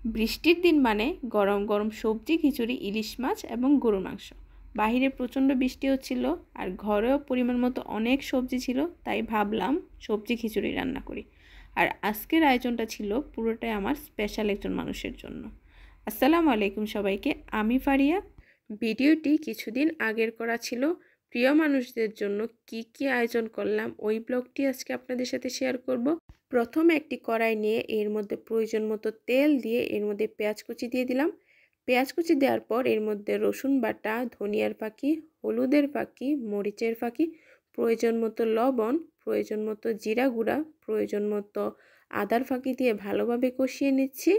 বৃষ্টির দিন মানে গরম গরম সবজি, খিচুড়ি, ইলিশ মাছ এবং গরুর মাংস। বাহিরে প্রচণ্ড বৃষ্টি হচ্ছিল আর ঘরেও পরিমাণ মতো অনেক সবজি ছিল, তাই ভাবলাম সবজি খিচুড়ি রান্না করি। আর আজকের আয়োজনটা ছিল পুরোটাই আমার স্পেশাল একজন মানুষের জন্য। আসসালামু আলাইকুম সবাইকে, আমি ফারিয়া। ভিডিওটি কিছুদিন আগের করা ছিল। প্রিয় মানুষদের জন্য কি আয়োজন করলাম ওই ব্লগটি আজকে আপনাদের সাথে শেয়ার করব। প্রথমে একটি কড়াই নিয়ে এর মধ্যে প্রয়োজন মতো তেল দিয়ে এর মধ্যে পেঁয়াজ কুচি দিয়ে দিলাম। পেঁয়াজ কুচি দেওয়ার পর এর মধ্যে রসুন বাটা, ধনিয়ার ফাঁকি, হলুদের ফাঁকি, মরিচের ফাঁকি, প্রয়োজন মতো লবণ, প্রয়োজন মতো জিরা গুঁড়া, প্রয়োজন মতো আদার ফাঁকি দিয়ে ভালোভাবে কষিয়ে নিচ্ছি।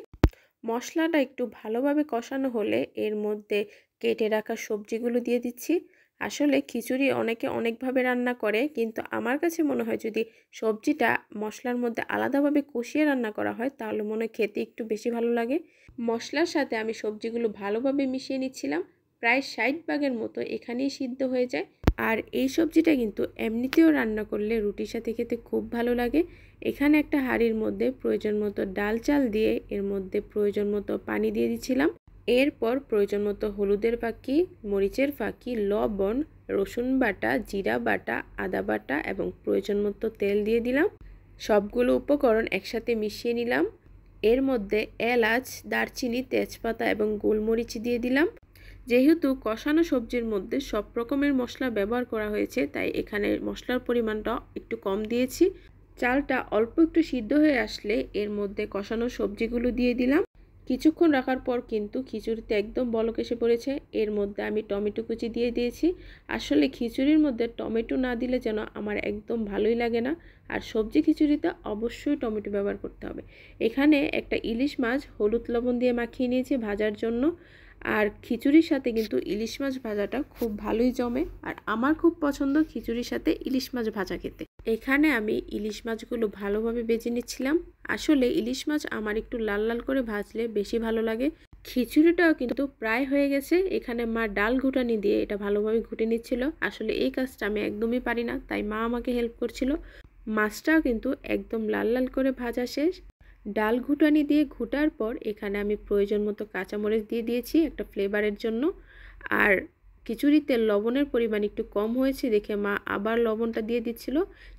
মশলাটা একটু ভালোভাবে কষানো হলে এর মধ্যে কেটে রাখা সবজিগুলো দিয়ে দিচ্ছি। আসলে খিচুড়ি অনেকে অনেকভাবে রান্না করে, কিন্তু আমার কাছে মনে হয় যদি সবজিটা মশলার মধ্যে আলাদাভাবে কষিয়ে রান্না করা হয় তাহলে মনে হয় খেতে একটু বেশি ভালো লাগে। মশলার সাথে আমি সবজিগুলো ভালোভাবে মিশিয়ে নিচ্ছিলাম। প্রায় 60 ভাগের মতো এখানেই সিদ্ধ হয়ে যায়। আর এই সবজিটা কিন্তু এমনিতেও রান্না করলে রুটির সাথে খেতে খুব ভালো লাগে। এখানে একটা হাঁড়ির মধ্যে প্রয়োজন মতো ডাল চাল দিয়ে এর মধ্যে প্রয়োজন মতো পানি দিয়ে দিচ্ছিলাম। এরপর প্রয়োজন মতো হলুদের ফাঁকি, মরিচের ফাঁকি, লবণ, রসুন বাটা, জিরা বাটা, আদা বাটা এবং প্রয়োজন মতো তেল দিয়ে দিলাম। সবগুলো উপকরণ একসাথে মিশিয়ে নিলাম। এর মধ্যে এলাচ, দারচিনি, তেজপাতা এবং গোলমরিচ দিয়ে দিলাম। যেহেতু কষানো সবজির মধ্যে সব রকমের মশলা ব্যবহার করা হয়েছে, তাই এখানে মশলার পরিমাণটা একটু কম দিয়েছি। চালটা অল্প একটু সিদ্ধ হয়ে আসলে এর মধ্যে কষানো সবজিগুলো দিয়ে দিলাম। কিছুক্ষণ রাখার পর কিন্তু খিচুড়িতে একদম বলক এসে পড়েছে। এর মধ্যে আমি টমেটো কুচি দিয়ে দিয়েছি। আসলে খিচুড়ির মধ্যে টমেটো না দিলে যেন আমার একদম ভালোই লাগে না। আর সবজি খিচুড়িতে অবশ্যই টমেটো ব্যবহার করতে হবে। এখানে একটা ইলিশ মাছ হলুদ লবণ দিয়ে মাখিয়ে নিয়েছি ভাজার জন্য। আর খিচুড়ির সাথে কিন্তু ইলিশ মাছ ভাজাটা খুব ভালোই জমে, আর আমার খুব পছন্দ খিচুড়ির সাথে ইলিশ মাছ ভাজা খেতে। এখানে আমি ইলিশ মাছগুলো ভালোভাবে ভেজে নিচ্ছিলাম। আসলে ইলিশ মাছ আমার একটু লাল লাল করে ভাজলে বেশি ভালো লাগে। খিচুড়িটাও কিন্তু প্রায় হয়ে গেছে। এখানে মা ডাল ঘুটানি দিয়ে এটা ভালোভাবে ঘুটে নিচ্ছিল। আসলে এই কাজটা আমি একদমই পারি না, তাই মা আমাকে হেল্প করছিল। মাছটাও কিন্তু একদম লাল লাল করে ভাজা শেষ। ডাল ঘুটানি দিয়ে ঘুটার পর এখানে আমি প্রয়োজন মতো কাঁচামরিচ দিয়ে দিয়েছি একটা ফ্লেভারের জন্য। আর খিচুড়িতে লবণের পরিমাণ একটু কম হয়েছে দেখে মা আবার লবণটা দিয়ে দিচ্ছিল।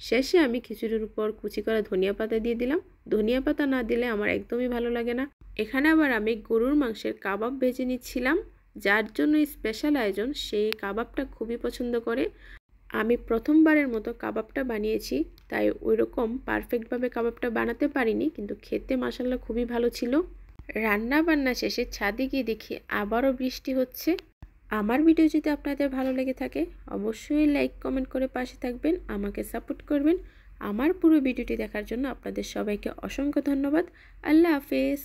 শেষে আমি খিচুড়ির উপর কুচি করা ধনিয়া পাতা দিয়ে দিলাম। ধনিয়া পাতা না দিলে আমার একদমই ভালো লাগে না। এখানে আবার আমি গরুর মাংসের কাবাব ভেজে নিচ্ছিলাম। যার জন্য স্পেশাল আয়োজন, সেই কাবাবটা খুবই পছন্দ করে। আমি প্রথমবারের মতো কাবাবটা বানিয়েছি, তাই ওই রকম পারফেক্টভাবে কাবাবটা বানাতে পারিনি, কিন্তু খেতে মাশাআল্লাহ খুবই ভালো ছিল। রান্না বান্না শেষে ছাদে গিয়ে দেখি আবারও বৃষ্টি হচ্ছে। আমার ভিডিও যদি আপনাদের ভালো লেগে থাকে অবশ্যই লাইক কমেন্ট করে পাশে থাকবেন, আমাকে সাপোর্ট করবেন। আমার পুরো ভিডিওটি দেখার জন্য আপনাদের সবাইকে অসংখ্য ধন্যবাদ। আল্লাহ হাফেজ।